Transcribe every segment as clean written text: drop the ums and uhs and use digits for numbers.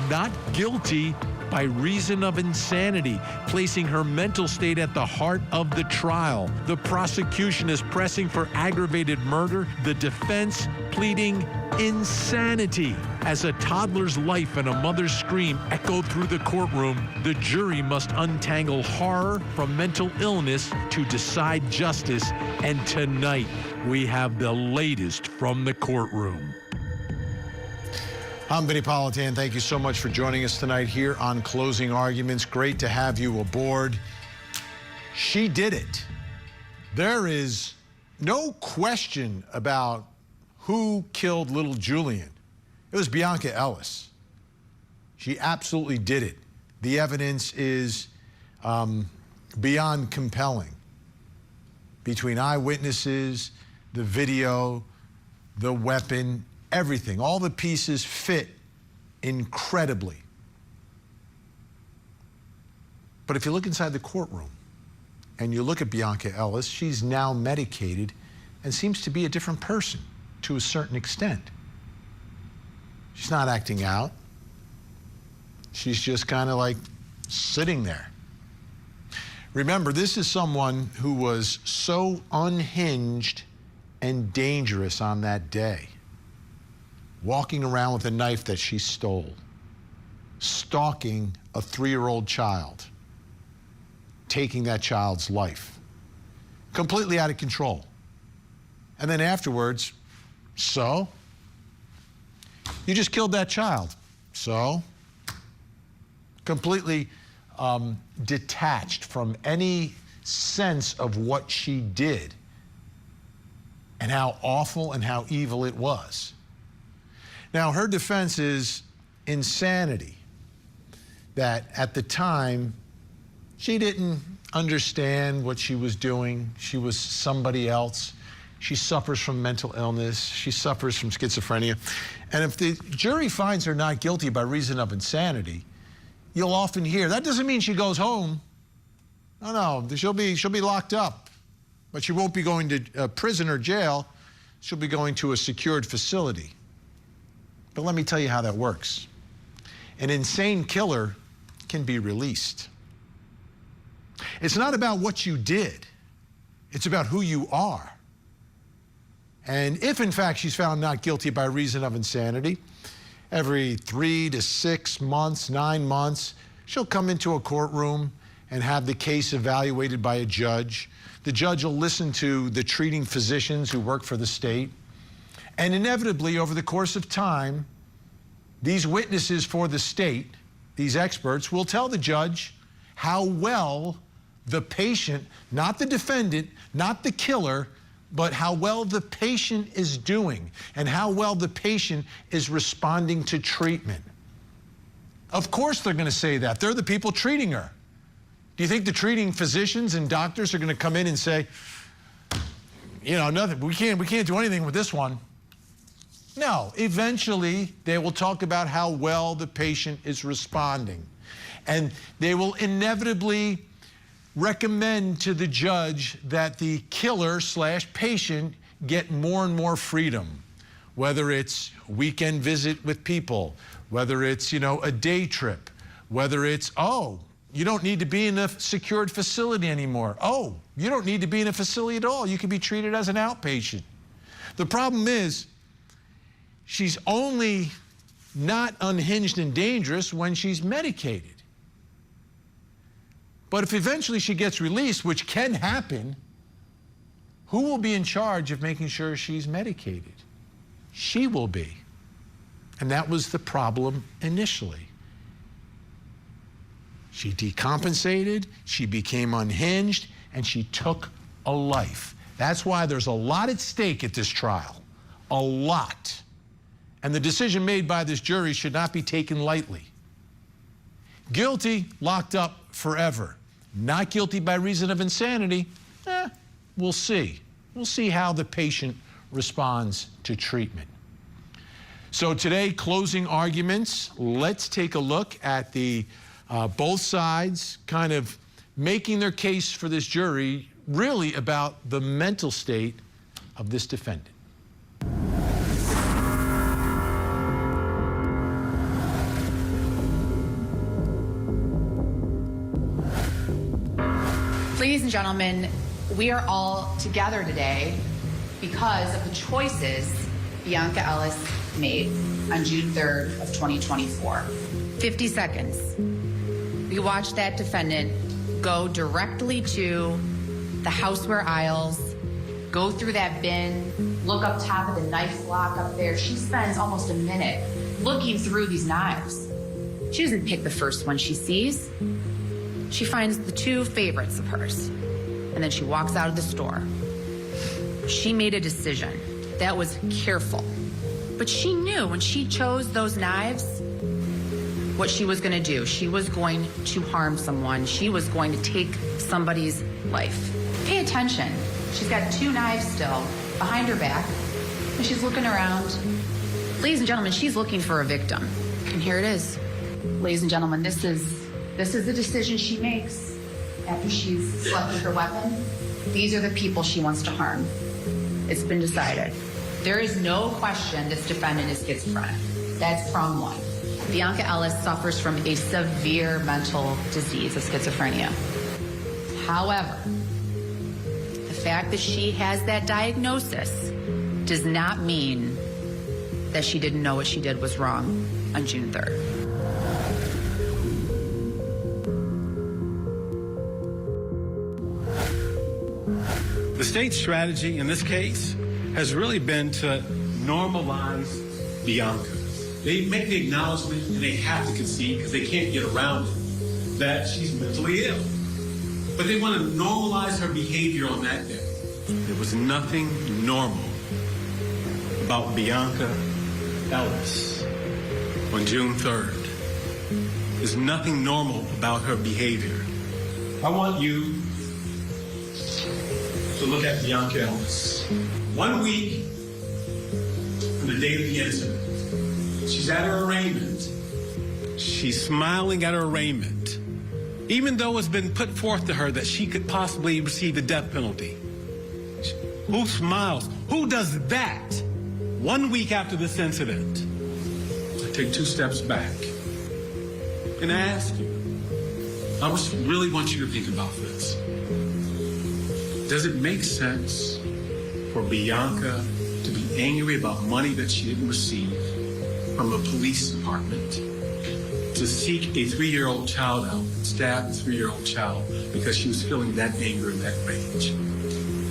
not guilty by reason of insanity, placing her mental state at the heart of the trial. The prosecution is pressing for aggravated murder, the defense pleading insanity. As a toddler's life and a mother's scream echo through the courtroom, the jury must untangle horror from mental illness to decide justice. And tonight, we have the latest from the courtroom. I'm Vinnie Politan. Thank you so much for joining us tonight here on Closing Arguments. Great to have you aboard. She did it. There is no question about who killed little Julian. It was Bionca Ellis. She absolutely did it. The evidence is beyond compelling. Between eyewitnesses, the video, the weapon, everything, all the pieces fit incredibly. But if you look inside the courtroom and you look at Bionca Ellis, she's now medicated and seems to be a different person to a certain extent. She's not acting out. She's just kind of like sitting there. Remember, this is someone who was so unhinged and dangerous on that day. Walking around with a knife that she stole, stalking a 3-year-old child, taking that child's life, completely out of control. And then afterwards, so? You just killed that child, so? Completely detached from any sense of what she did and how awful and how evil it was. Now, her defense is insanity, that at the time, she didn't understand what she was doing. She was somebody else. She suffers from mental illness. She suffers from schizophrenia. And if the jury finds her not guilty by reason of insanity, you'll often hear, that doesn't mean she goes home. No, she'll be locked up. But she won't be going to prison or jail. She'll be going to a secured facility. But let me tell you how that works. An insane killer can be released. It's not about what you did. It's about who you are. And if, in fact, she's found not guilty by reason of insanity, every 3 to 6 months, 9 months, she'll come into a courtroom and have the case evaluated by a judge. The judge will listen to the treating physicians who work for the state. And inevitably, over the course of time, these witnesses for the state, these experts, will tell the judge how well the patient, not the defendant, not the killer, but how well the patient is doing and how well the patient is responding to treatment. Of course they're going to say that. They're the people treating her. Do you think the treating physicians and doctors are going to come in and say, you know, nothing, we can't do anything with this one? No, eventually they will talk about how well the patient is responding. And they will inevitably recommend to the judge that the killer/patient get more and more freedom, whether it's a weekend visit with people, whether it's, you know, a day trip, whether it's, oh, you don't need to be in a secured facility anymore. Oh, you don't need to be in a facility at all. You can be treated as an outpatient. The problem is, she's only not unhinged and dangerous when she's medicated. But if eventually she gets released, which can happen, who will be in charge of making sure she's medicated? She will be. And that was the problem initially. She decompensated, she became unhinged, and she took a life. That's why there's a lot at stake at this trial. A lot. And the decision made by this jury should not be taken lightly. Guilty, locked up forever. Not guilty by reason of insanity, we'll see. We'll see how the patient responds to treatment. So today, closing arguments. Let's take a look at the both sides kind of making their case for this jury, really about the mental state of this defendant. Ladies and gentlemen, we are all together today because of the choices Bionca Ellis made on June 3rd of 2024. 50 seconds. We watched that defendant go directly to the houseware aisles, go through that bin, look up top of the knife lock up there. She spends almost a minute looking through these knives. She doesn't pick the first one she sees. She finds the two favorites of hers, and then she walks out of the store. She made a decision that was careful, but she knew when she chose those knives what she was going to do. She was going to harm someone. She was going to take somebody's life. Pay attention. She's got two knives still behind her back, and she's looking around. Ladies and gentlemen, she's looking for a victim, and here it is. Ladies and gentlemen, this is the decision she makes after she's slept with her weapon. These are the people she wants to harm. It's been decided. There is no question this defendant is schizophrenic. That's prong one. Bionca Ellis suffers from a severe mental disease of schizophrenia. However, the fact that she has that diagnosis does not mean that she didn't know what she did was wrong on June 3rd. The state's strategy in this case has really been to normalize Bionca. They make the acknowledgement, and they have to concede because they can't get around it, that she's mentally ill. But they want to normalize her behavior on that day. There was nothing normal about Bionca Ellis on June 3rd. There's nothing normal about her behavior. I want you to look at Bionca Ellis. 1 week from the day of the incident. She's at her arraignment. She's smiling at her arraignment, even though it's been put forth to her that she could possibly receive the death penalty. Who smiles? Who does that 1 week after this incident? I take 2 steps back and I ask you, I really want you to think about this. Does it make sense for Bionca to be angry about money that she didn't receive from a police department, to seek a 3-year-old child out and stab a 3-year-old child because she was feeling that anger and that rage?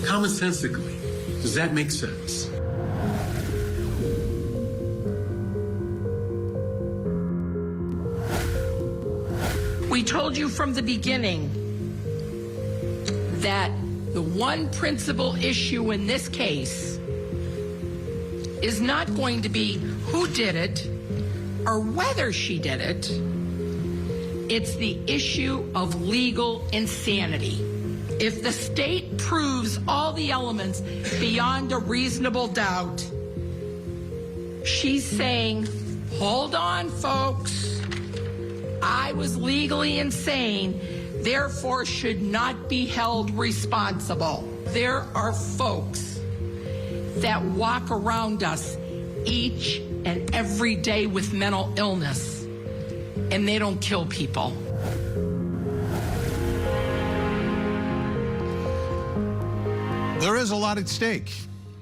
Commonsensically, does that make sense? We told you from the beginning that the one principal issue in this case is not going to be who did it or whether she did it. It's the issue of legal insanity. If the state proves all the elements beyond a reasonable doubt, she's saying, hold on, folks. I was legally insane, therefore should not be held responsible. There are folks that walk around us each and every day with mental illness, and they don't kill people. There is a lot at stake.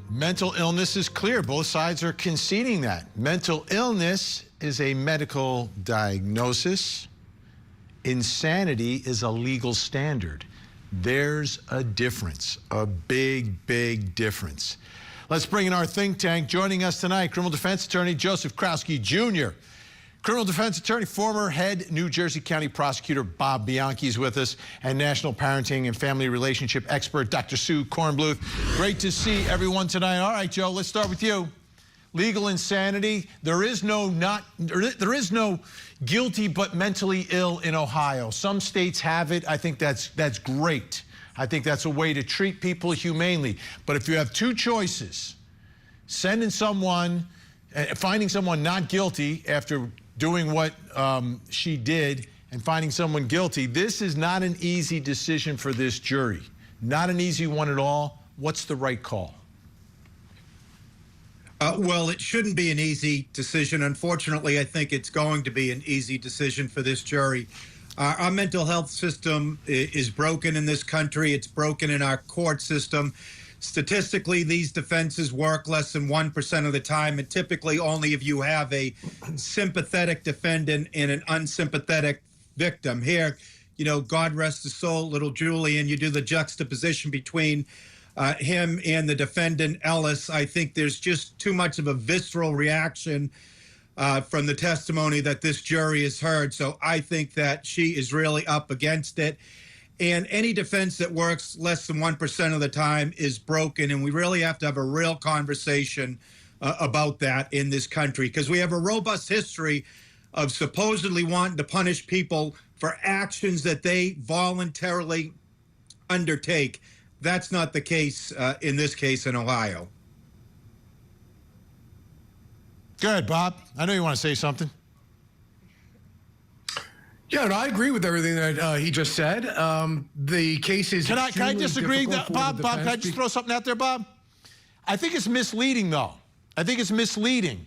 Mental illness is clear. Both sides are conceding that. Mental illness is a medical diagnosis. Insanity is a legal standard. There's a difference, a big, big difference. Let's bring in our think tank. Joining us tonight, criminal defense attorney Joseph Krowski Jr., criminal defense attorney, former head New Jersey County prosecutor Bob Bionca is with us, and national parenting and family relationship expert Dr. Sue Kornbluth. Great to see everyone tonight. All right, Joe, let's start with you. Legal insanity. There is no guilty but mentally ill in Ohio. Some states have it. I think that's great. I think that's a way to treat people humanely. But if you have two choices, finding someone not guilty after doing what she did and finding someone guilty, this is not an easy decision for this jury. Not an easy one at all. What's the right call? Well, it shouldn't be an easy decision. Unfortunately, I think it's going to be an easy decision for this jury. Our mental health system is broken in this country. It's broken in our court system. Statistically, these defenses work less than 1% of the time, and typically only if you have a sympathetic defendant and an unsympathetic victim. Here, you know, God rest his soul, little Julian, you do the juxtaposition between him and the defendant, Ellis. I think there's just too much of a visceral reaction from the testimony that this jury has heard. So I think that she is really up against it. And any defense that works less than 1% of the time is broken. And we really have to have a real conversation about that in this country, because we have a robust history of supposedly wanting to punish people for actions that they voluntarily undertake. That's not the case in this case in Ohio. Go ahead, Bob. I know you want to say something. Yeah, no, I agree with everything that he just said. The case is. Can I disagree, Bob? Bob, can I just throw something out there, Bob? I think it's misleading, though. I think it's misleading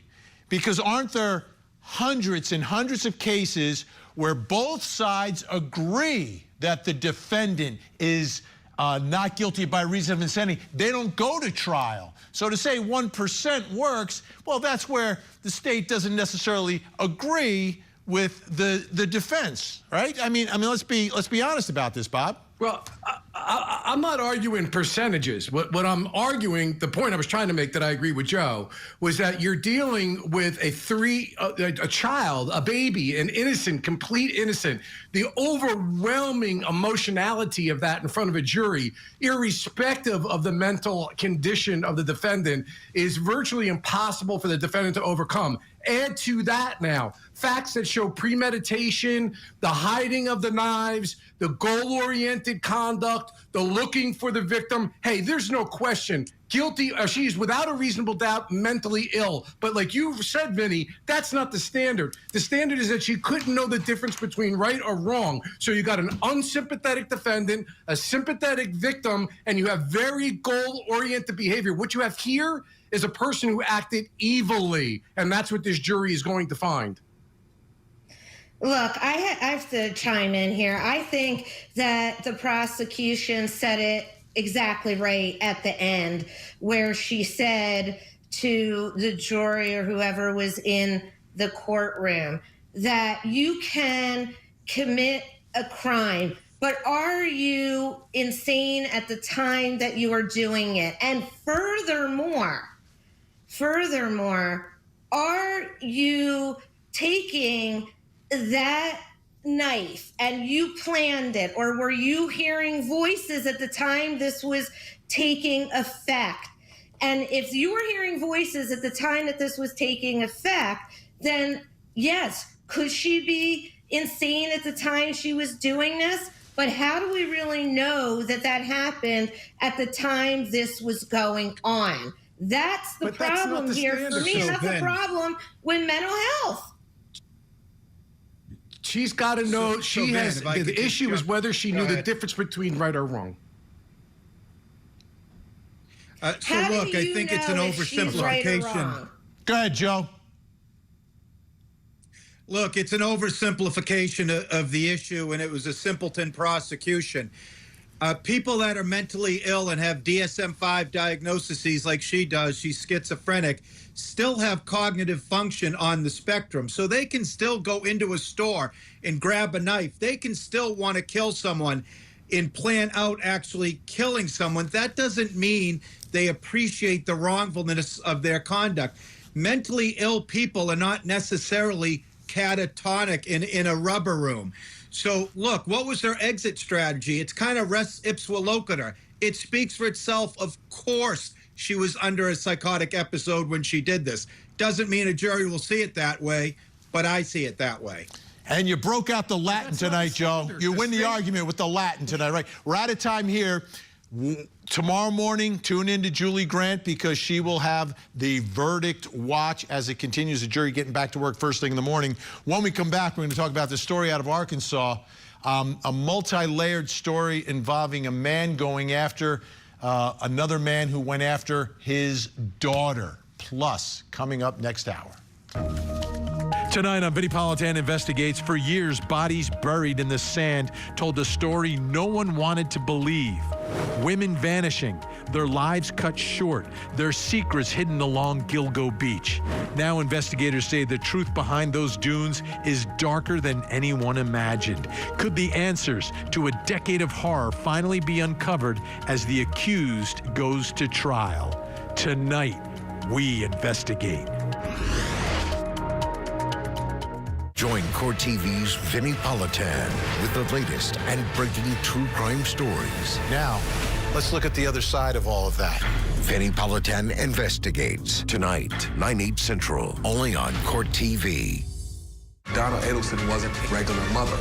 because aren't there hundreds and hundreds of cases where both sides agree that the defendant is not guilty by reason of insanity? They don't go to trial. So to say 1% works, well, that's where the state doesn't necessarily agree with the defense, right? I mean, let's be honest about this, Bob. Well, I'm not arguing percentages. What I'm arguing, the point I was trying to make that I agree with Joe, was that you're dealing with a child, a baby, an innocent, complete innocent. The overwhelming emotionality of that in front of a jury, irrespective of the mental condition of the defendant, is virtually impossible for the defendant to overcome. Add to that now facts that show premeditation, the hiding of the knives, the goal-oriented conduct, the looking for the victim. Hey, there's no question. Guilty, she's without a reasonable doubt mentally ill. But like you said, Vinny, that's not the standard. The standard is that she couldn't know the difference between right or wrong. So you got an unsympathetic defendant, a sympathetic victim, and you have very goal-oriented behavior. What you have here is a person who acted evilly, and that's what this jury is going to find. Look, I have to chime in here. I think that the prosecution said it exactly right at the end, where she said to the jury or whoever was in the courtroom that you can commit a crime, but are you insane at the time that you are doing it? And furthermore, are you taking that knife and you planned it, or were you hearing voices at the time this was taking effect? And if you were hearing voices at the time that this was taking effect, then yes, could she be insane at the time she was doing this? But how do we really know that that happened at the time this was going on? That's the problem here for me, and that's the problem with mental health. She's got to know. The issue is whether she knew the difference between right or wrong. Look, I think it's an oversimplification. Right. Go ahead, Joe. Look, it's an oversimplification of the issue, and it was a simpleton prosecution. People that are mentally ill and have DSM-5 diagnoses like she does, she's schizophrenic, still have cognitive function on the spectrum. So they can still go into a store and grab a knife. They can still want to kill someone and plan out actually killing someone. That doesn't mean they appreciate the wrongfulness of their conduct. Mentally ill people are not necessarily catatonic in a rubber room. So, look, what was their exit strategy? It's kind of res ipsa loquitur. It speaks for itself. Of course, she was under a psychotic episode when she did this. Doesn't mean a jury will see it that way, but I see it that way. And you broke out the Latin tonight, Joe. You win the argument with the Latin tonight, right? We're out of time here. Tomorrow morning, tune in to Julie Grant because she will have the verdict watch as it continues. The jury getting back to work first thing in the morning. When we come back, we're going to talk about the story out of Arkansas, a multi-layered story involving a man going after another man who went after his daughter. Plus, coming up next hour. Tonight on Vinnie Politan Investigates, for years, bodies buried in the sand told a story no one wanted to believe. Women vanishing, their lives cut short, their secrets hidden along Gilgo Beach. Now investigators say the truth behind those dunes is darker than anyone imagined. Could the answers to a decade of horror finally be uncovered as the accused goes to trial? Tonight, we investigate. Join Court TV's Vinnie Politan with the latest and breaking true crime stories. Now, let's look at the other side of all of that. Vinnie Politan Investigates. Tonight, 9/8 Central. Only on Court TV. Donna Adelson wasn't a regular mother.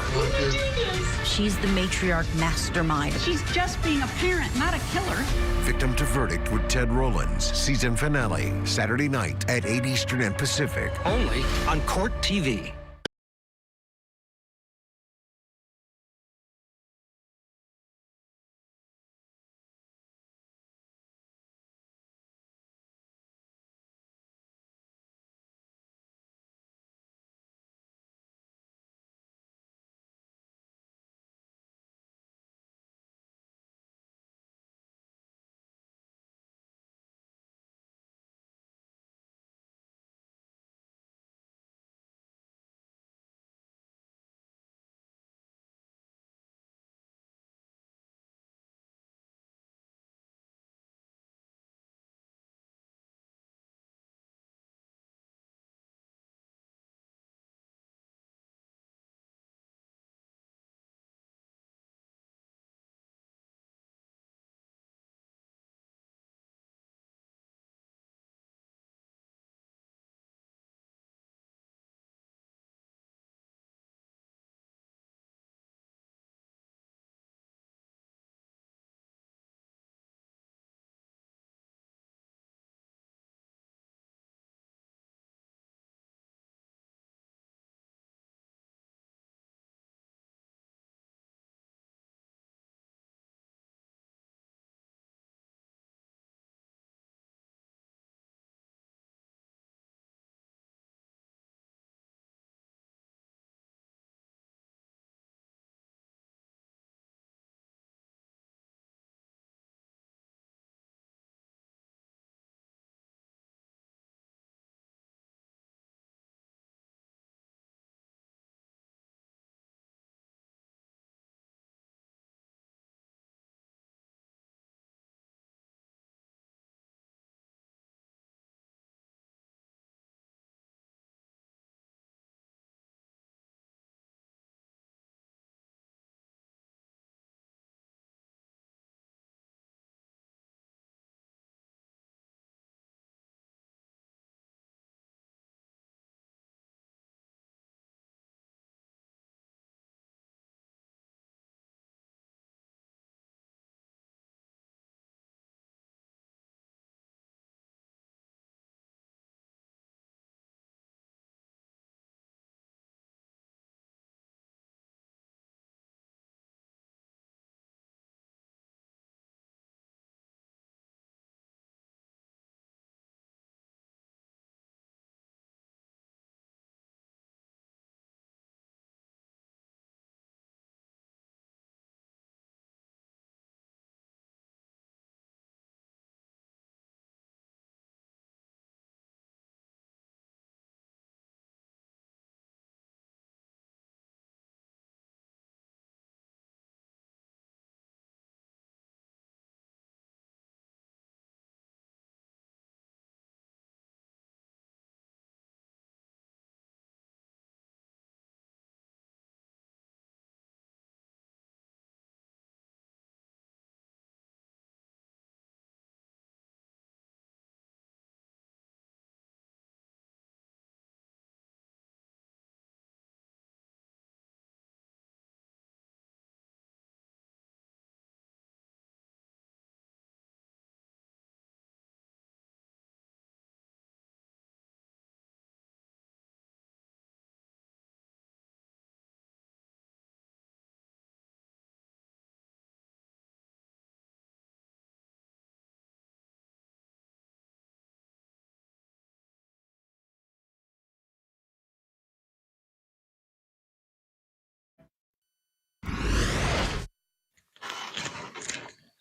She's the matriarch mastermind. She's just being a parent, not a killer. Victim to Verdict with Ted Rollins. Season finale, Saturday night at 8 Eastern and Pacific. Only on Court TV.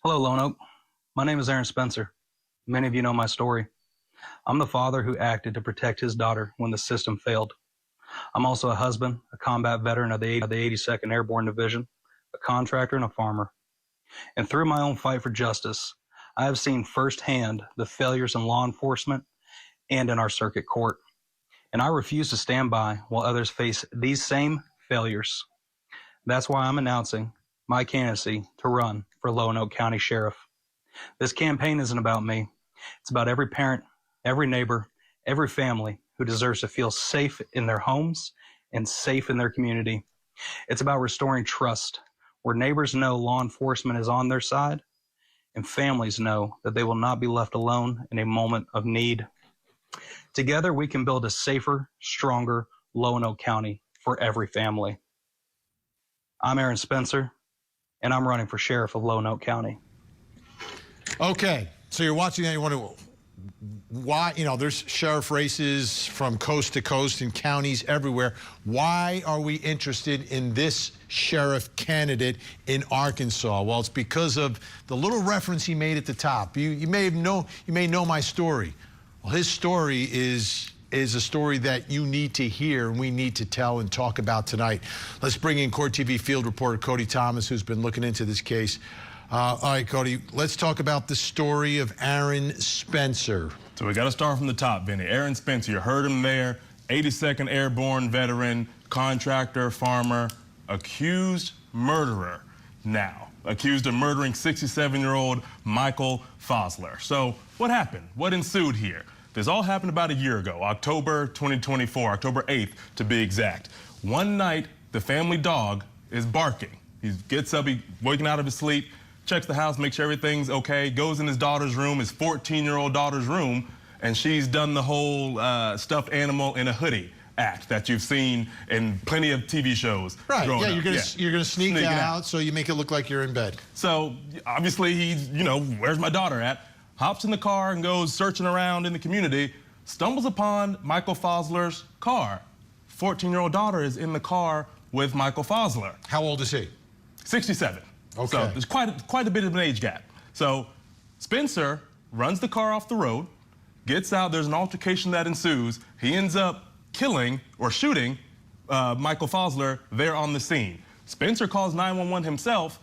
Hello, Lone Oak. My name is Aaron Spencer. Many of you know my story. I'm the father who acted to protect his daughter when the system failed. I'm also a husband, a combat veteran of the 82nd Airborne Division, a contractor, and a farmer. And through my own fight for justice, I have seen firsthand the failures in law enforcement and in our circuit court. And I refuse to stand by while others face these same failures. That's why I'm announcing my candidacy to run for Lone Oak County Sheriff. This campaign isn't about me. It's about every parent, every neighbor, every family who deserves to feel safe in their homes and safe in their community. It's about restoring trust, where neighbors know law enforcement is on their side and families know that they will not be left alone in a moment of need. Together, we can build a safer, stronger Lone Oak County for every family. I'm Aaron Spencer, and I'm running for Sheriff of Lone Oak County. Okay, so you're watching that, you wonder why, there's sheriff races from coast to coast in counties everywhere. Why are we interested in this sheriff candidate in Arkansas? Well, it's because of the little reference he made at the top. You may know my story. Well, his story is a story that you need to hear and we need to tell and talk about tonight. Let's bring in Court TV field reporter Cody Thomas, who's been looking into this case. All right, Cody, let's talk about the story of Aaron Spencer. So we got to start from the top, Vinny. Aaron Spencer, you heard him there, 82nd Airborne veteran, contractor, farmer, accused murderer now. Accused of murdering 67-year-old Michael Fosler. So what happened? What ensued here? This all happened about a year ago, October 2024, October 8th to be exact. One night, the family dog is barking. He gets up, he's waking out of his sleep, checks the house, makes sure everything's okay, goes in his daughter's room, his 14-year-old daughter's room, and she's done the whole stuffed animal in a hoodie act that you've seen in plenty of TV shows. Right, yeah, you're gonna sneak out so you make it look like you're in bed. So obviously he's, where's my daughter at? Hops in the car and goes searching around in the community, stumbles upon Michael Fosler's car. 14-year-old daughter is in the car with Michael Fosler. How old is he? 67. Okay. So there's quite a bit of an age gap. So Spencer runs the car off the road, gets out, there's an altercation that ensues. He ends up killing or shooting Michael Fosler there on the scene. Spencer calls 911 himself.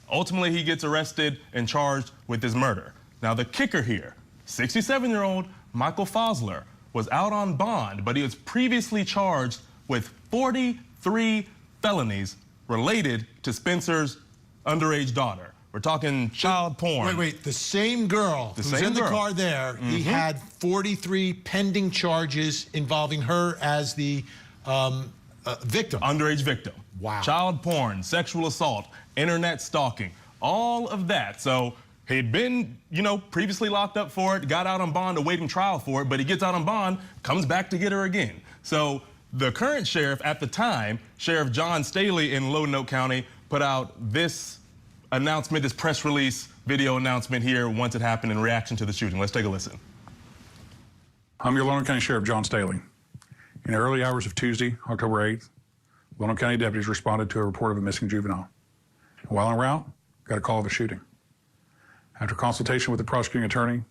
Ultimately, he gets arrested and charged with his murder. Now, the kicker here, 67-year-old Michael Fosler was out on bond, but he was previously charged with 43 felonies related to Spencer's underage daughter. We're talking child porn. Wait, the same girl who's in the car there, he had 43 pending charges involving her as the victim. Underage victim. Wow. Child porn, sexual assault, internet stalking, all of that. So he'd been, previously locked up for it, got out on bond awaiting trial for it, but he gets out on bond, comes back to get her again. So the current sheriff at the time, Sheriff John Staley in Lone Oak County, put out this announcement, this press release video announcement here once it happened in reaction to the shooting. Let's take a listen. I'm your Lone Oak County Sheriff John Staley. In the early hours of Tuesday, October 8th, Lone Oak County deputies responded to a report of a missing juvenile. While en route, got a call of a shooting. After consultation with the prosecuting attorney,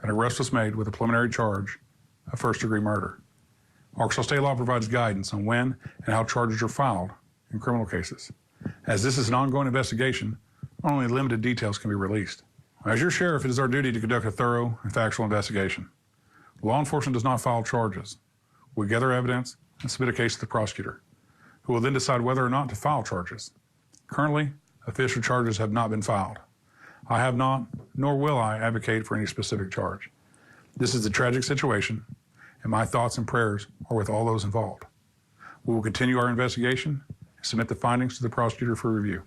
an arrest was made with a preliminary charge of first-degree murder. Arkansas state law provides guidance on when and how charges are filed in criminal cases. As this is an ongoing investigation, only limited details can be released. As your sheriff, it is our duty to conduct a thorough and factual investigation. Law enforcement does not file charges. We gather evidence and submit a case to the prosecutor, who will then decide whether or not to file charges. Currently, official charges have not been filed. I have not, nor will I, advocate for any specific charge. This is a tragic situation, and my thoughts and prayers are with all those involved. We will continue our investigation and submit the findings to the prosecutor for review.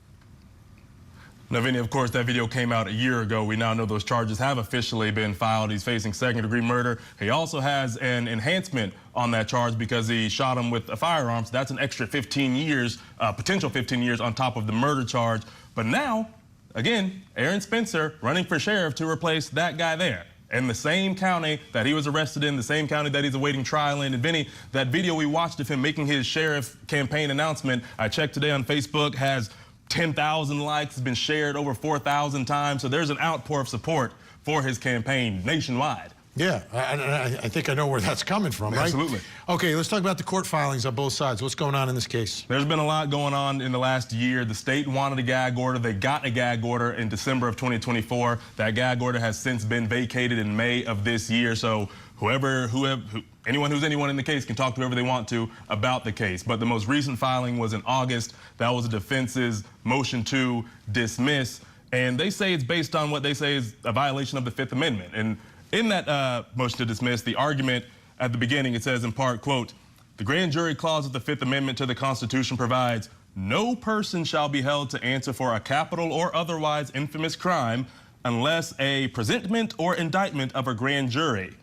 Now, Vinny, of course, that video came out a year ago. We now know those charges have officially been filed. He's facing second-degree murder. He also has an enhancement on that charge because he shot him with a firearm. So that's an extra 15 years, potential 15 years on top of the murder charge. But now, again, Aaron Spencer running for sheriff to replace that guy there in the same county that he was arrested in, the same county that he's awaiting trial in. And Vinny, that video we watched of him making his sheriff campaign announcement, I checked today on Facebook, has 10,000 likes, has been shared over 4,000 times. So there's an outpour of support for his campaign nationwide. Yeah, I think I know where that's coming from, right? Absolutely. Okay, let's talk about the court filings on both sides. What's going on in this case? There's been a lot going on in the last year. The state wanted a gag order. They got a gag order in December of 2024. That gag order has since been vacated in May of this year. So anyone who's anyone in the case can talk to whoever they want to about the case. But the most recent filing was in August. That was the defense's motion to dismiss. And they say it's based on what they say is a violation of the Fifth Amendment. And in that motion to dismiss, the argument at the beginning, it says in part, quote, the grand jury clause of the Fifth Amendment to the Constitution provides no person shall be held to answer for a capital or otherwise infamous crime unless a presentment or indictment of a grand jury.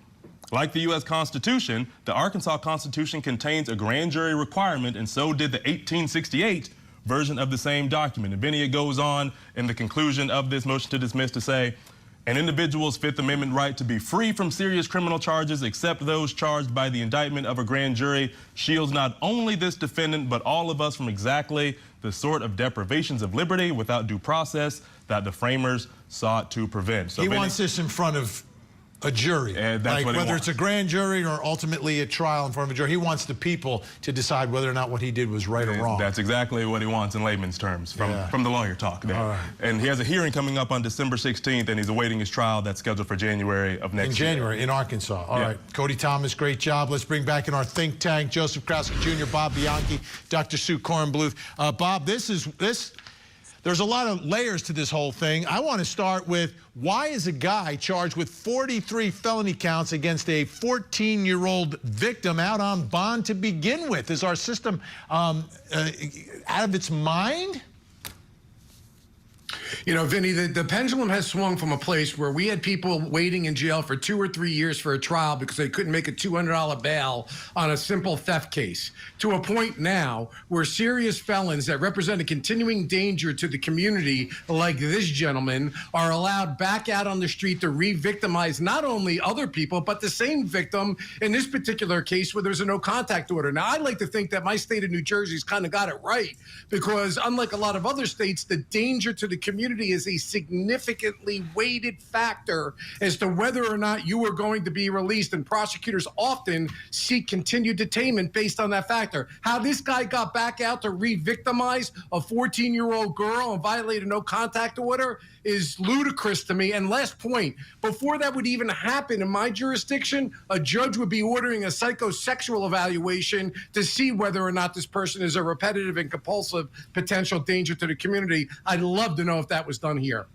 Like the U.S. Constitution, the Arkansas Constitution contains a grand jury requirement, and so did the 1868 version of the same document. And Vinnie, it goes on in the conclusion of this motion to dismiss to say, an individual's Fifth Amendment right to be free from serious criminal charges except those charged by the indictment of a grand jury shields not only this defendant but all of us from exactly the sort of deprivations of liberty without due process that the framers sought to prevent. So he wants this in front of a jury, that's like whether it's a grand jury or ultimately a trial in front of a jury. He wants the people to decide whether or not what he did was right or wrong. That's exactly what he wants in layman's terms from the lawyer talk there. All right. And he has a hearing coming up on December 16th, and he's awaiting his trial that's scheduled for January of next year. In January, in Arkansas. All right. Cody Thomas, great job. Let's bring back in our think tank Joseph Krauske Jr., Bob Bionca, Dr. Sue Kornbluth. Bob, there's a lot of layers to this whole thing. I want to start with, why is a guy charged with 43 felony counts against a 14-year-old victim out on bond to begin with? Is our system out of its mind? You know, Vinny, the pendulum has swung from a place where we had people waiting in jail for 2 or 3 years for a trial because they couldn't make a $200 bail on a simple theft case, to a point now where serious felons that represent a continuing danger to the community, like this gentleman, are allowed back out on the street to re-victimize not only other people, but the same victim in this particular case where there's a no-contact order. Now, I'd like to think that my state of New Jersey's kind of got it right, because unlike a lot of other states, the danger to the community is a significantly weighted factor as to whether or not you are going to be released, and prosecutors often seek continued detainment based on that factor. How this guy got back out to re-victimize a 14-year-old girl and violate a no-contact order is ludicrous to me. And last point, before that would even happen in my jurisdiction, a judge would be ordering a psychosexual evaluation to see whether or not this person is a repetitive and compulsive potential danger to the community. I'd love to know if that was done here.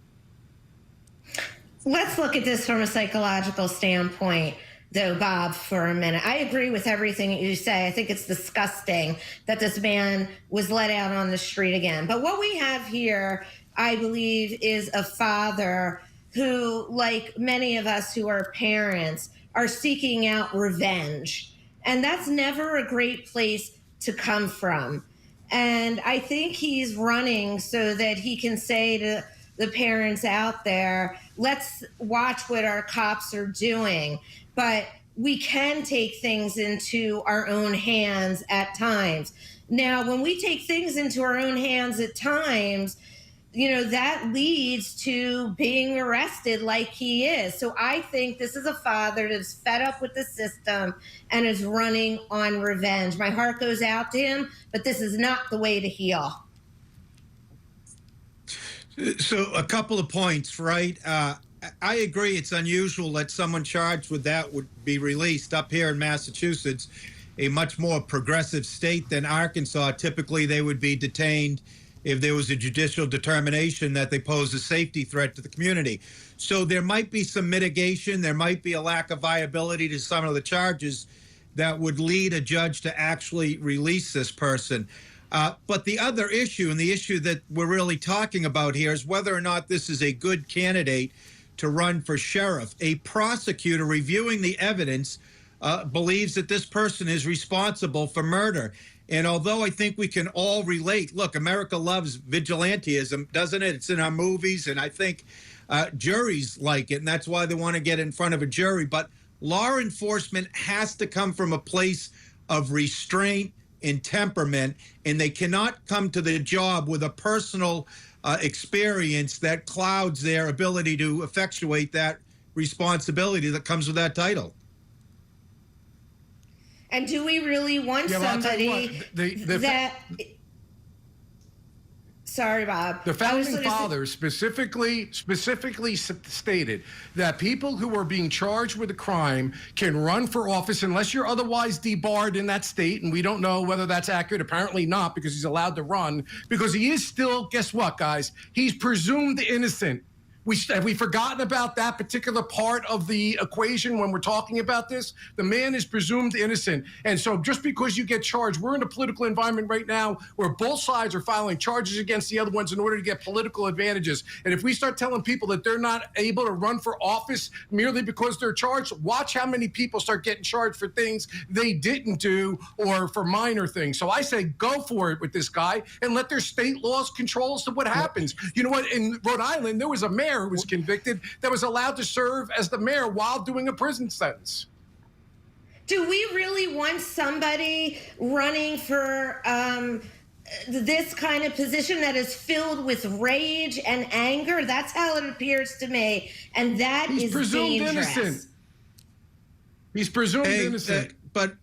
Let's look at this from a psychological standpoint, though, Bob, for a minute. I agree with everything you say. I think it's disgusting that this man was let out on the street again. But what we have here, I believe, is a father who, like many of us who are parents, are seeking out revenge. And that's never a great place to come from. And I think he's running so that he can say to the parents out there, let's watch what our cops are doing. But we can take things into our own hands at times. Now, when we take things into our own hands at times, you know, that leads to being arrested like he is. So I think this is a father that's fed up with the system and is running on revenge. My heart goes out to him, but this is not the way to heal. So a couple of points, right? I agree it's unusual that someone charged with that would be released. Up here in Massachusetts, a much more progressive state than Arkansas, typically they would be detained if there was a judicial determination that they pose a safety threat to the community. So there might be some mitigation, there might be a lack of viability to some of the charges that would lead a judge to actually release this person. But the other issue, and the issue that we're really talking about here, is whether or not this is a good candidate to run for sheriff. A prosecutor reviewing the evidence believes that this person is responsible for murder. And although I think we can all relate, look, America loves vigilantism, doesn't it? It's in our movies, and I think juries like it, and that's why they want to get in front of a jury. But law enforcement has to come from a place of restraint in temperament, and they cannot come to the job with a personal experience that clouds their ability to effectuate that responsibility that comes with that title. And do we really want somebody that... Sorry, Bob. The founding fathers specifically stated that people who are being charged with a crime can run for office unless you're otherwise debarred in that state, and we don't know whether that's accurate. Apparently not, because he's allowed to run, because he is still, guess what, guys? He's presumed innocent. Have we forgotten about that particular part of the equation when we're talking about this? The man is presumed innocent. And so just because you get charged, we're in a political environment right now where both sides are filing charges against the other ones in order to get political advantages. And if we start telling people that they're not able to run for office merely because they're charged, watch how many people start getting charged for things they didn't do or for minor things. So I say go for it with this guy and let their state laws control as to what happens. You know what? In Rhode Island, there was a mayor who was convicted that was allowed to serve as the mayor while doing a prison sentence. Do we really want somebody running for this kind of position that is filled with rage and anger? That's how it appears to me, and that is presumed dangerous. Innocent. He's presumed innocent. But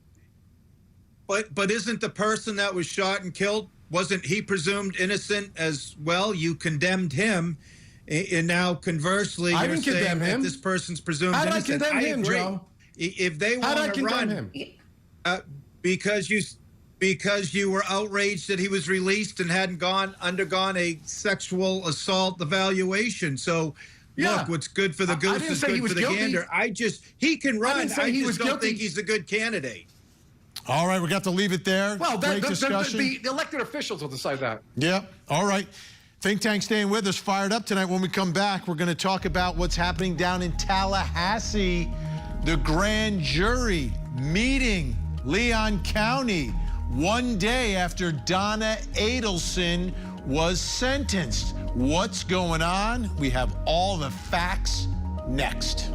isn't the person that was shot and killed, wasn't he presumed innocent as well? You condemned him. And now, conversely, I you're didn't saying condemn him. that this person's presumed How did innocent. I condemn him, agree. Joe? If they How did I want to condemn run, him? Because you were outraged that he was released and hadn't undergone a sexual assault evaluation. So, look, what's good for the goose is good for the gander. He can run. I just don't think he's a good candidate. All right, we got to leave it there. Well, Great discussion. the elected officials will decide that. Yeah. All right. Think Tank staying with us, fired up tonight. When we come back, we're going to talk about what's happening down in Tallahassee. The grand jury meeting Leon County 1 day after Donna Adelson was sentenced. What's going on? We have all the facts next.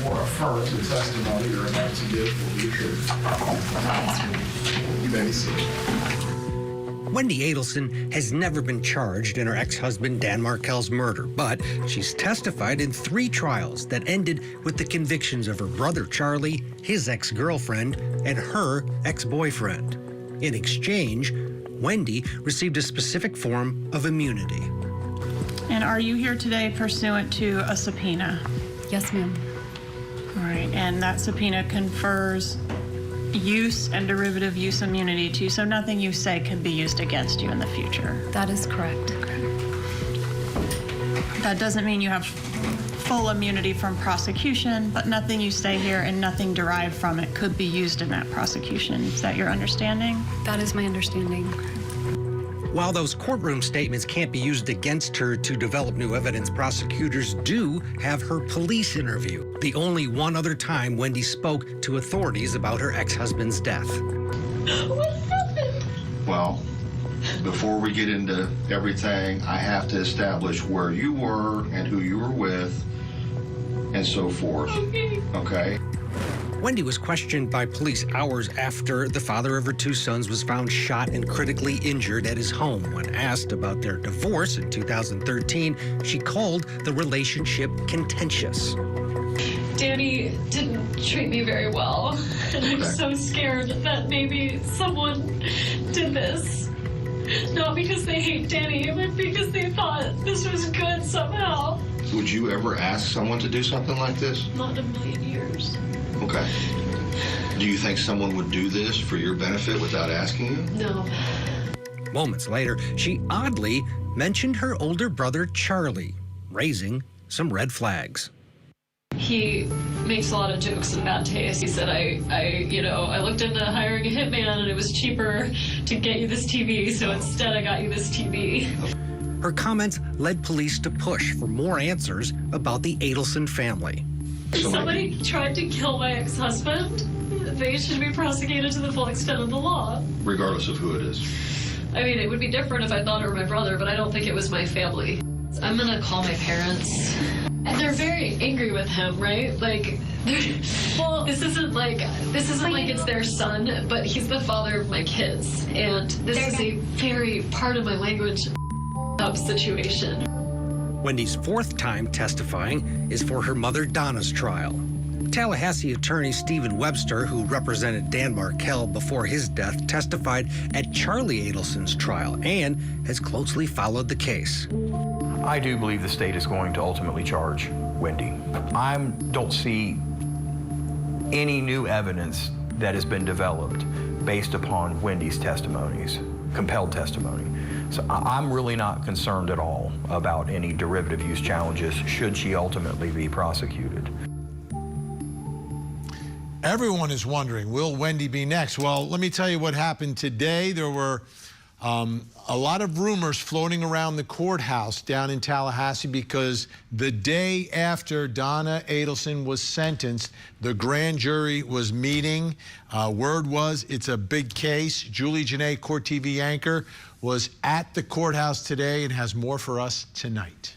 therefore affirm the testimony you're about to give will be true. You may be seated. Wendy Adelson has never been charged in her ex-husband Dan Markel's murder, but she's testified in 3 trials that ended with the convictions of her brother Charlie, his ex-girlfriend, and her ex-boyfriend. In exchange, Wendy received a specific form of immunity. And are you here today pursuant to a subpoena? Yes, ma'am. All right, and that subpoena confers use and derivative use immunity to you, so nothing you say could be used against you in the future. That is correct. Okay. That doesn't mean you have full immunity from prosecution, but nothing you say here and nothing derived from it could be used in that prosecution. Is that your understanding? That is my understanding. While those courtroom statements can't be used against her to develop new evidence, prosecutors do have her police interview, the only one other time Wendy spoke to authorities about her ex-husband's death. What happened? Well, before we get into everything, I have to establish where you were and who you were with and so forth. Okay? Wendy was questioned by police hours after the father of her 2 sons was found shot and critically injured at his home. When asked about their divorce in 2013, she called the relationship contentious. Danny didn't treat me very well, and I'm so scared that maybe someone did this. Not because they hate Danny, but because they thought this was good somehow. Would you ever ask someone to do something like this? Not in a million years. Okay. Do you think someone would do this for your benefit without asking you? No. Moments later, she oddly mentioned her older brother, Charlie, raising some red flags. He makes a lot of jokes in bad taste. He said, I looked into hiring a hitman and it was cheaper to get you this TV, so instead I got you this TV. Her comments led police to push for more answers about the Adelson family. If somebody tried to kill my ex-husband, they should be prosecuted to the full extent of the law. Regardless of who it is. I mean, it would be different if I thought it were my brother, but I don't think it was my family. I'm gonna call my parents. And they're very angry with him, right? Like, well, this isn't like it's their son, but he's the father of my kids. And this is a very, part of my language, up situation. Wendy's 4th time testifying is for her mother Donna's trial. Tallahassee attorney Stephen Webster, who represented Dan Markel before his death, testified at Charlie Adelson's trial and has closely followed the case. I do believe the state is going to ultimately charge Wendy. I don't see any new evidence that has been developed based upon Wendy's testimonies, compelled testimony. So I'm really not concerned at all about any derivative use challenges should she ultimately be prosecuted. Everyone is wondering, will Wendy be next? Well, let me tell you what happened today. There were a lot of rumors floating around the courthouse down in Tallahassee because the day after Donna Adelson was sentenced, the grand jury was meeting. Word was it's a big case. Julie Janae, Court TV anchor, was at the courthouse today and has more for us tonight.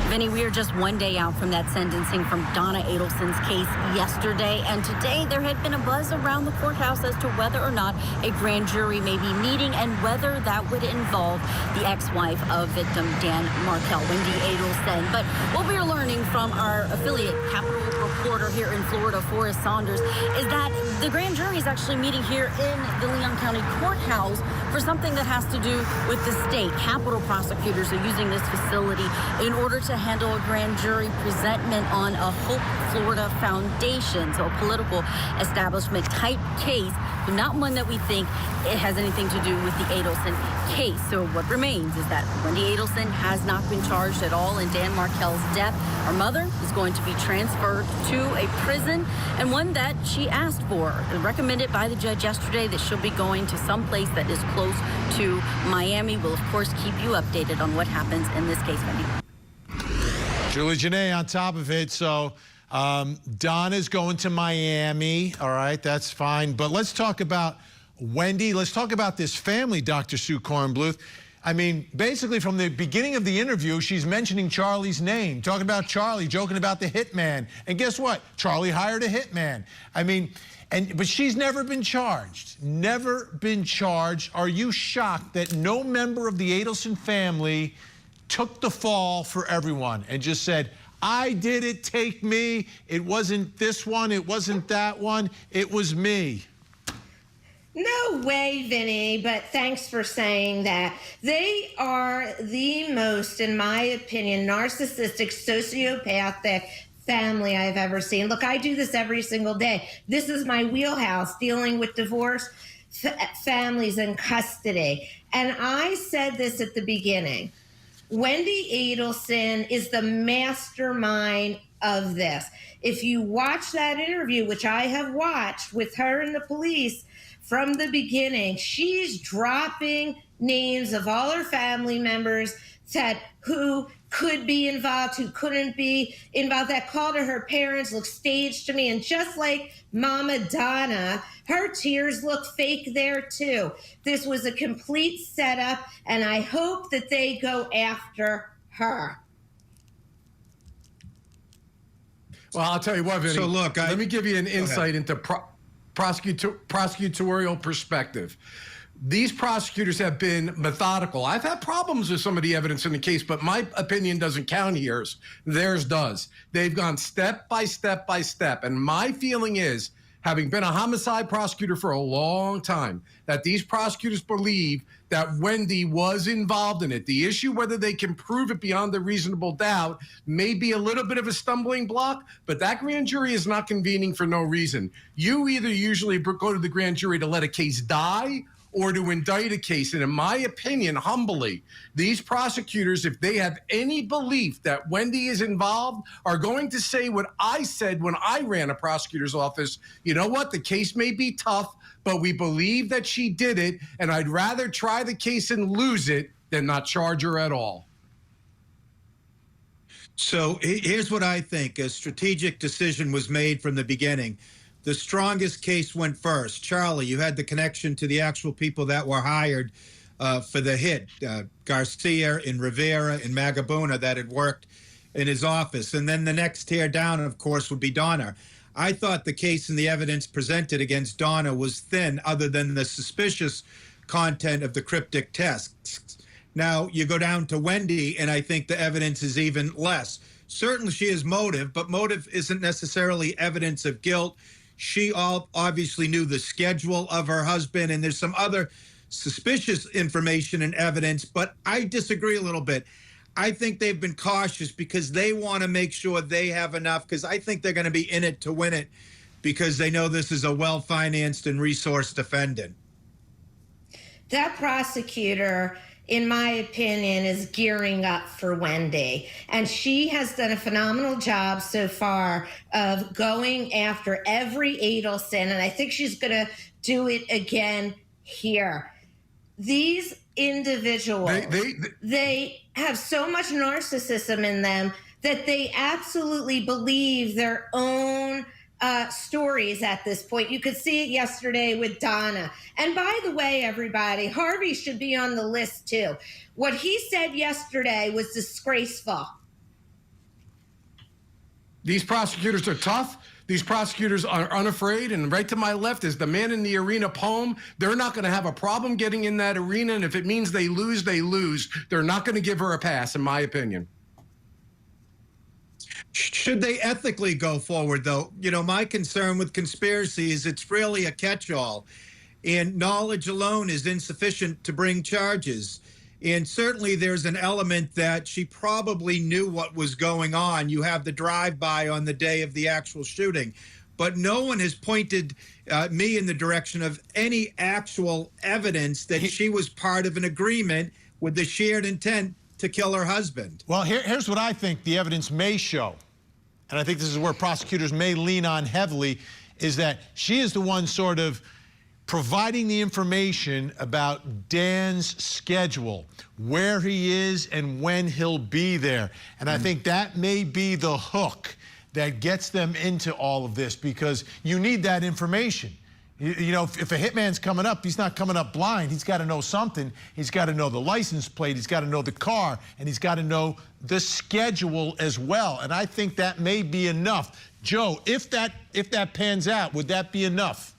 Vinnie, we are just one day out from that sentencing from Donna Adelson's case yesterday, and today there had been a buzz around the courthouse as to whether or not a grand jury may be meeting and whether that would involve the ex-wife of victim Dan Markel, Wendy Adelson. But what we are learning from our affiliate Capitol reporter here in Florida, Forrest Saunders, is that the grand jury is actually meeting here in the Leon County Courthouse for something that has to do with the state. Capitol prosecutors are using this facility in order to handle a grand jury presentment on a Hope Florida Foundation, so a political establishment type case, but not one that we think it has anything to do with the Adelson case. So what remains is that Wendy Adelson has not been charged at all in Dan Markel's death. Her mother is going to be transferred to a prison, and one that she asked for, recommended by the judge yesterday, that she'll be going to some place that is close to Miami. We'll, of course, keep you updated on what happens in this case, Wendy. Julie Janae on top of it. So Donna's going to Miami. All right, that's fine. But let's talk about Wendy. Let's talk about this family, Dr. Sue Kornbluth. I mean, basically from the beginning of the interview, she's mentioning Charlie's name, talking about Charlie, joking about the hitman. And guess what? Charlie hired a hitman. I mean, but she's never been charged. Never been charged. Are you shocked that no member of the Adelson family took the fall for everyone and just said, I did it, take me. It wasn't this one, it wasn't that one, it was me. No way, Vinny, but thanks for saying that. They are the most, in my opinion, narcissistic, sociopathic family I've ever seen. Look, I do this every single day. This is my wheelhouse, dealing with divorce families in custody. And I said this at the beginning. Wendy Adelson is the mastermind of this. If you watch that interview, which I have watched with her and the police from the beginning, she's dropping names of all her family members that who could be involved, who couldn't be involved. That call to her parents looked staged to me. And just like Mama Donna, her tears look fake there too. This was a complete setup, and I hope that they go after her. Well, I'll tell you what, Vinny. So look, let me give you an insight into prosecutorial perspective. These prosecutors have been methodical. I've had problems with some of the evidence in the case, but my opinion doesn't count here. Theirs does. They've gone step by step by step. And my feeling is, having been a homicide prosecutor for a long time, that these prosecutors believe that Wendy was involved in it. The issue, whether they can prove it beyond a reasonable doubt, may be a little bit of a stumbling block, but that grand jury is not convening for no reason. You either usually go to the grand jury to let a case die or to indict a case. And in my opinion, humbly, these prosecutors, if they have any belief that Wendy is involved, are going to say what I said when I ran a prosecutor's office. You know what? The case may be tough, but we believe that she did it, and I'd rather try the case and lose it than not charge her at all. So here's what I think. A strategic decision was made from the beginning. The strongest case went first. Charlie, you had the connection to the actual people that were hired for the hit. Garcia and Rivera and Magabuna that had worked in his office. And then the next tear down, of course, would be Donna. I thought the case and the evidence presented against Donna was thin, other than the suspicious content of the cryptic texts. Now, you go down to Wendy, and I think the evidence is even less. Certainly she has motive, but motive isn't necessarily evidence of guilt. She obviously knew the schedule of her husband, and there's some other suspicious information and evidence, but I disagree a little bit. I think they've been cautious because they want to make sure they have enough, because I think they're going to be in it to win it, because they know this is a well-financed and resourced defendant. That prosecutor, in my opinion, is gearing up for Wendy. And she has done a phenomenal job so far of going after every Adelson. And I think she's going to do it again here. These individuals, they have so much narcissism in them that they absolutely believe their own stories at this point. You could see it yesterday with Donna. And by the way, everybody, Harvey should be on the list too. What he said yesterday was disgraceful. These prosecutors are tough. These prosecutors are unafraid. And right to my left is the Man in the Arena poem. They're not going to have a problem getting in that arena. And if it means they lose, they lose. They're not going to give her a pass, in my opinion. Should they ethically go forward, though? You know, my concern with conspiracy is it's really a catch-all, and knowledge alone is insufficient to bring charges. And certainly there's an element that she probably knew what was going on. You have the drive-by on the day of the actual shooting, but no one has pointed me in the direction of any actual evidence that she was part of an agreement with the shared intent to kill her husband. Well, here's what I think the evidence may show, and I think this is where prosecutors may lean on heavily, is that she is the one sort of providing the information about Dan's schedule, where he is and when he'll be there. And I think that may be the hook that gets them into all of this, because you need that information. You know, if a hitman's coming up, he's not coming up blind. He's got to know something. He's got to know the license plate. He's got to know the car. And he's got to know the schedule as well. And I think that may be enough. Joe, if that pans out, would that be enough?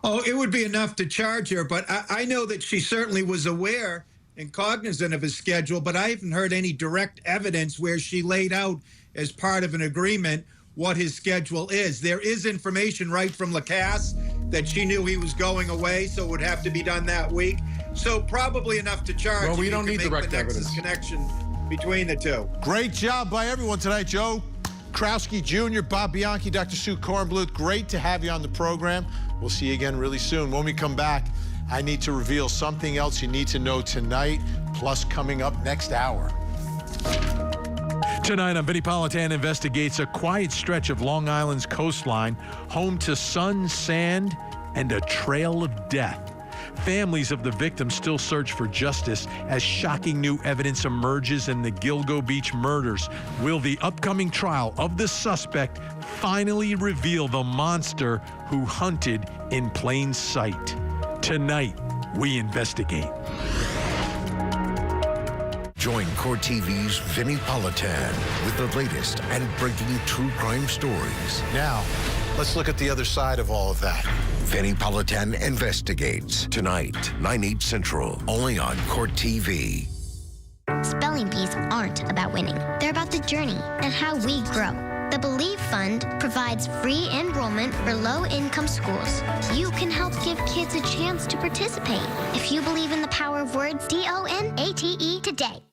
Oh, it would be enough to charge her, but I know that she certainly was aware and cognizant of his schedule, but I haven't heard any direct evidence where she laid out as part of an agreement what his schedule is. There is information right from Lacasse that she knew he was going away, so it would have to be done that week. So probably enough to charge. Well, we don't need direct evidence. Connection between the two. Great job by everyone tonight, Joe Krowski Jr., Bob Bianchi, Dr. Sue Kornbluth. Great to have you on the program. We'll see you again really soon. When we come back, I need to reveal something else you need to know tonight, plus coming up next hour. Tonight on Vinnie Politan investigates a quiet stretch of Long Island's coastline, home to sun, sand, and a trail of death. Families of the victims still search for justice as shocking new evidence emerges in the Gilgo Beach murders. Will the upcoming trial of the suspect finally reveal the monster who hunted in plain sight? Tonight, we investigate. Join Court TV's Vinnie Politan with the latest and breaking true crime stories. Now, let's look at the other side of all of that. Vinnie Politan Investigates. Tonight, 9/8 Central, only on Court TV. Spelling bees aren't about winning. They're about the journey and how we grow. The Believe Fund provides free enrollment for low-income schools. You can help give kids a chance to participate. If you believe in the power of words, DONATE today.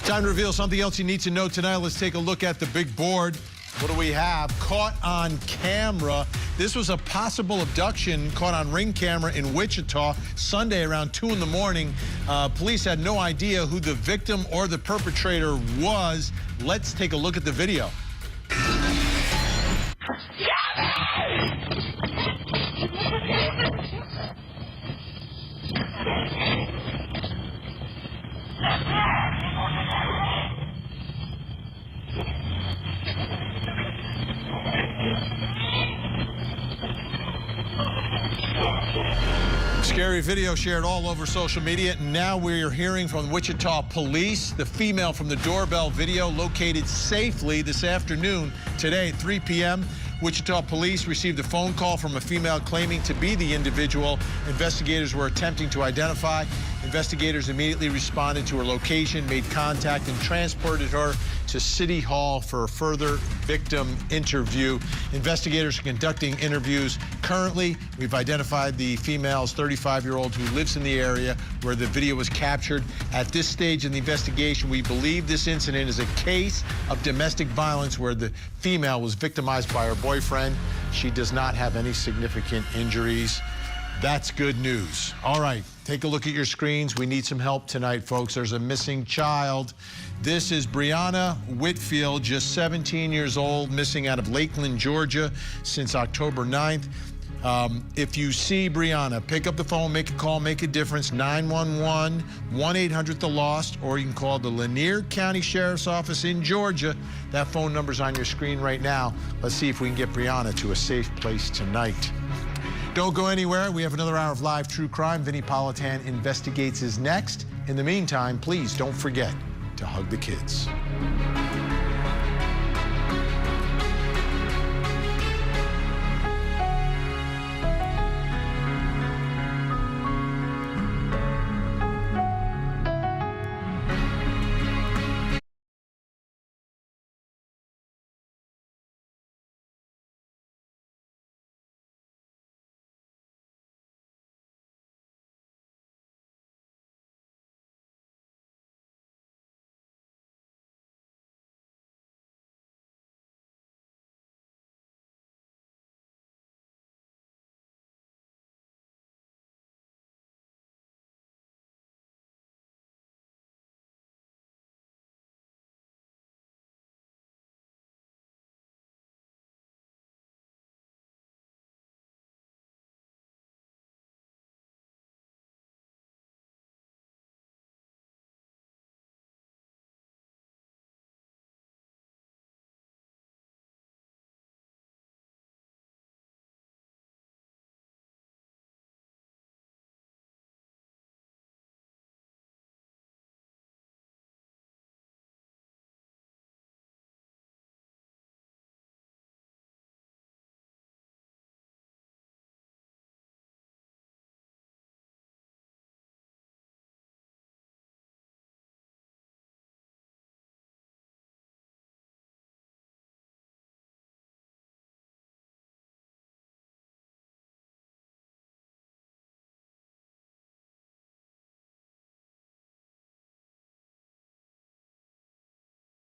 Time to reveal something else you need to know tonight. Let's take a look at the big board. What do we have? Caught on camera. This was a possible abduction caught on Ring camera in Wichita Sunday around 2 in the morning. Police had no idea who the victim or the perpetrator was. Let's take a look at the video. Scary video shared all over social media. Now we're hearing from Wichita police. The female from the doorbell video located safely this afternoon. Today at 3 p.m., Wichita police received a phone call from a female claiming to be the individual investigators were attempting to identify. Investigators immediately responded to her location, made contact, and transported her to City Hall for a further victim interview. Investigators are conducting interviews. Currently, we've identified the female's 35-year-old who lives in the area where the video was captured. At this stage in the investigation, we believe this incident is a case of domestic violence where the female was victimized by her boyfriend. She does not have any significant injuries. That's good news. All right, take a look at your screens. We need some help tonight, folks. There's a missing child. This is Brianna Whitfield, just 17 years old, missing out of Lakeland, Georgia, since October 9th. If you see Brianna, pick up the phone, make a call, make a difference. 911, 1-800-THE-LOST, or you can call the Lanier County Sheriff's Office in Georgia. That phone number's on your screen right now. Let's see if we can get Brianna to a safe place tonight. Don't go anywhere. We have another hour of live true crime. Vinnie Politan Investigates is next. In the meantime, please don't forget to hug the kids.